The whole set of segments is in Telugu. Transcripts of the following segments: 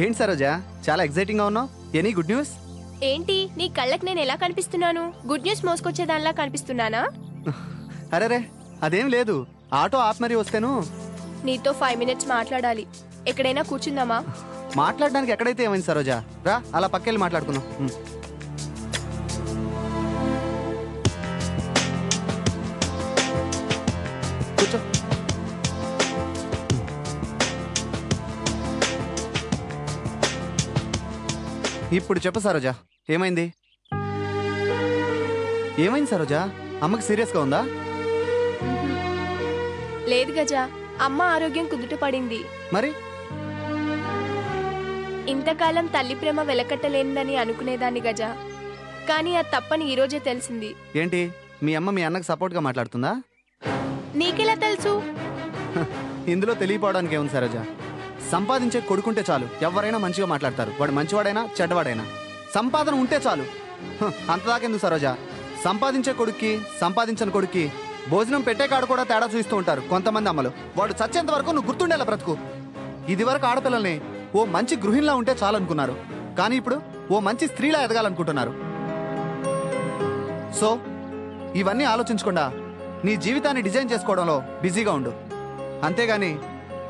ఏంటి సరోజా, చాలా ఎక్సైటింగ్ గా ఉన్నావు. Any good news? ఏంటి నీ కళ్ళకి నేను ఎలా కనిపిస్తున్నాను? గుడ్ న్యూస్ మోసుకొచ్చే దానిలా కనిపిస్తున్నానా? అరేరే అదేం లేదు, ఆటో ఆప్ మరీ వస్తేను. నీతో 5 minutes మాట్లాడాలి. ఎక్కడైనా కూర్చుందామా? మాట్లాడడానికి ఎక్కడైతే ఏమైంది సరోజా, రా అలా పక్కెళ్ళి మాట్లాడుకుందాం. కూర్చో. ఇప్పుడు చెప్పు సరోజా, ఏమైంది? ఏమైంది సరోజా, అమ్మకి సీరియస్గా ఉందా? లేదు గజా, అమ్మ ఆరోగ్యం కుదుట పడింది. మరి ఇంతకాలం తల్లి ప్రేమ వెలకట్టలేనిదని అనుకునేదాన్ని గజా, కానీ అది తప్పని ఈరోజే తెలిసింది. ఏంటి, మీ అమ్మ మీ అన్నకు సపోర్ట్గా మాట్లాడుతుందా? నీకెలా తెలుసు? ఇందులో తెలియపోవడానికి ఏముంది సరోజా, సంపాదించే కొడుకుంటే చాలు, ఎవరైనా మంచిగా మాట్లాడతారు. వాడు మంచివాడైనా చెడ్డవాడైనా సంపాదన ఉంటే చాలు. అంతదాకెందుకు సరోజా, సంపాదించే కొడుక్కి సంపాదించని కొడుక్కి భోజనం పెట్టే కాడు కూడా తేడా చూస్తూ ఉంటారు కొంతమంది అమ్మలు. వాడు చచ్చేంత వరకు నువ్వు గుర్తుండేలా బ్రతుకు. ఇది వరకు ఆడపిల్లల్ని ఓ మంచి గృహిణిలా ఉంటే చాలు అనుకున్నారు, కానీ ఇప్పుడు ఓ మంచి స్త్రీలా ఎదగాలనుకుంటున్నారు. సో ఇవన్నీ ఆలోచించకుండా నీ జీవితాన్ని డిజైన్ చేసుకోవడంలో బిజీగా ఉండు. అంతేగాని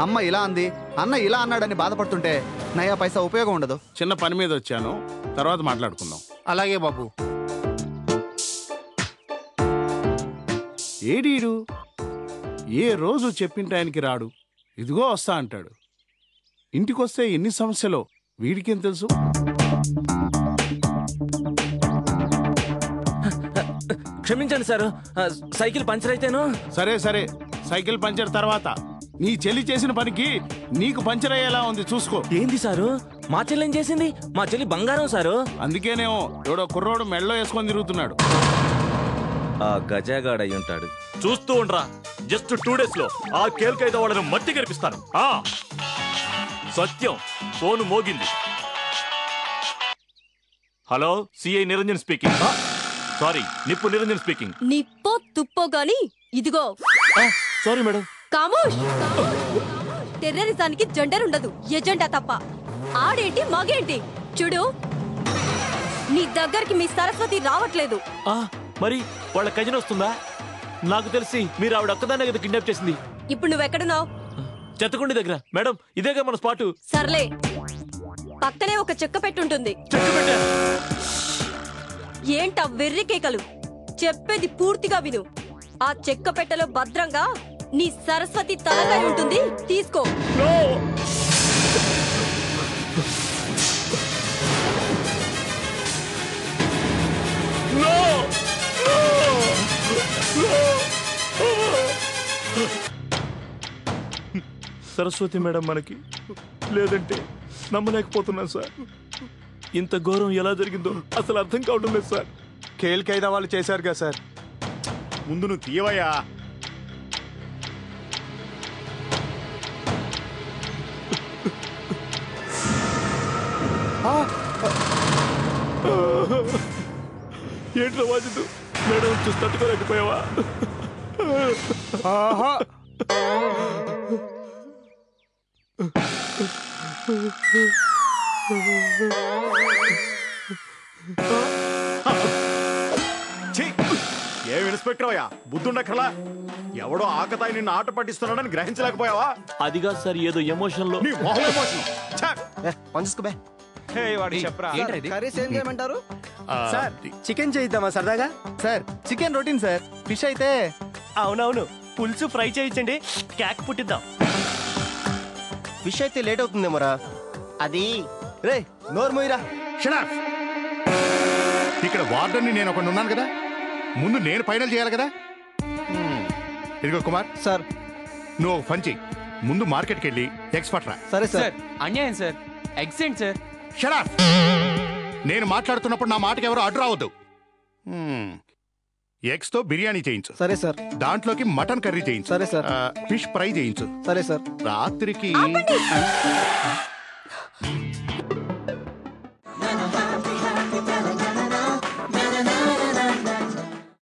అమ్మ ఇలా అంది, అన్న ఇలా అన్నాడని బాధపడుతుంటే నయా పైసా ఉపయోగం ఉండదు. చిన్న పని మీద వచ్చాను, తర్వాత మాట్లాడుకుందాం. అలాగే బాబు. ఏడీడు ఏ రోజు చెప్పింటే ఆయనకి రాడు, ఇదిగో వస్తా అంటాడు. ఇంటికొస్తే ఎన్ని సమస్యలో వీడికేం తెలుసు? క్షమించండి సార్, సైకిల్ పంచర్ అయితేను. సరే సరే, సైకిల్ పంచర్ తర్వాత నీ చెల్లి చేసిన పనికి నీకు పంచర్ అయ్యేలా ఉంది, చూసుకో. ఏంది సారు, మా చెల్లి ఏం చేసింది? మా చెల్లి బంగారం సారు. అందుకేనేమో ఎవడో కుర్రోడు మెడలో వేసుకొని తిరుగుతున్నాడు. ఆ గజాగాడు అయి ఉంటాడు. చూస్తూ ఉండరా, జస్ట్ 2 days లో ఆ కేల్కైతే వాళ్ళని మట్టి కనిపిస్తాను. సత్యం, ఫోను మోగింది. Hello, CI Niranjan speaking. Sorry, నిప్పు నిరంజన్ స్పీకింగ్. నిప్పో తుప్పో గాని ఇదిగో. Sorry madam. కామోష్. టెర్రరిజానికి జెండర్ ఉండదు, ఎజెండా తప్ప. ఆడేంటి మగేంటి చూడు, నీ దగ్గరికి మీ సరస్వతి రావట్లేదు. మరి వాళ్ళ కజిన్ వస్తుందా? నాకు తెలిసి మీరు ఆవిడ ఒక్కదాన్నే కదా కిడ్నాప్ చేసింది. ఇప్పుడు నువ్వెక్కడున్నావు? చెత్తకుండి దగ్గర. మేడం, ఇదేగా మన స్పాటు. సర్లే, పక్కనే ఒక చెక్క పెట్టుంటుంది. చెట్టు పెట్టా. ఏంటా వెర్రి కేకలు? చెప్పేది పూర్తిగా విను. ఆ చెక్క పెట్టెలో భద్రంగా నీ సరస్వతి తలకాయ ఉంటుంది, తీసుకో. సరస్వతి మేడం మనకి లేదంటే నమ్మలేకపోతున్నాను సార్. ఇంత ఘోరం ఎలా జరిగిందో అసలు అర్థం కావడం లేదు సార్. కేల్కైదా వాళ్ళు చేశారు కదా సార్. ముందు నువ్వు తీయవయ్యా. ఏంట్లో వాజిద్దు మేడం, చూసి తట్టుకోలేకపోయావా? ఏం ఇన్స్పెక్టర్ అయ్యా, బుద్ధుండక్కర్లా? ఎవడో ఆకతాయి నిన్ను ఆట పట్టిస్తున్నాడని గ్రహించలేకపోయావా? అదిగా సార్, ఏదో ఎమోషన్ లో. సార్ చికెన్ చేయిద్దామా సరదాగా? Sir chicken routine sir. Fish అయితే అవునవును, పులుసు ఫ్రై చేయించండి, కేక్ పుట్టిద్దాం. ఫిష్ అయితే లేట్ అవుతుందేమోరా. అది రే నోరు మొయ్యరా. ఇక్కడ వార్డెన్ని నేను ఒకటి ఉన్నాను కదా, ముందు నేను ఫైనల్ చేయాలి కదా. ఇదిగో కుమార్ సార్, నువ్వు ఒక పని చెయ్యి, ముందు మార్కెట్కి వెళ్ళి ఎగ్స్ పట్రా. సరే సార్. అన్యాయం సార్, ఎక్సెంట్ సార్. షరాఫ్, నేను మాట్లాడుతున్నప్పుడు నా మాటకి ఎవరు అడ్డు రావద్దు. ఎగ్స్ తో బిర్యానీ చేయించు. సరే సార్. దాంట్లోకి మటన్ కర్రీ చేయించు. సరే సార్. ఫిష్ ఫ్రై చేయించు. సరే సార్. రాత్రికి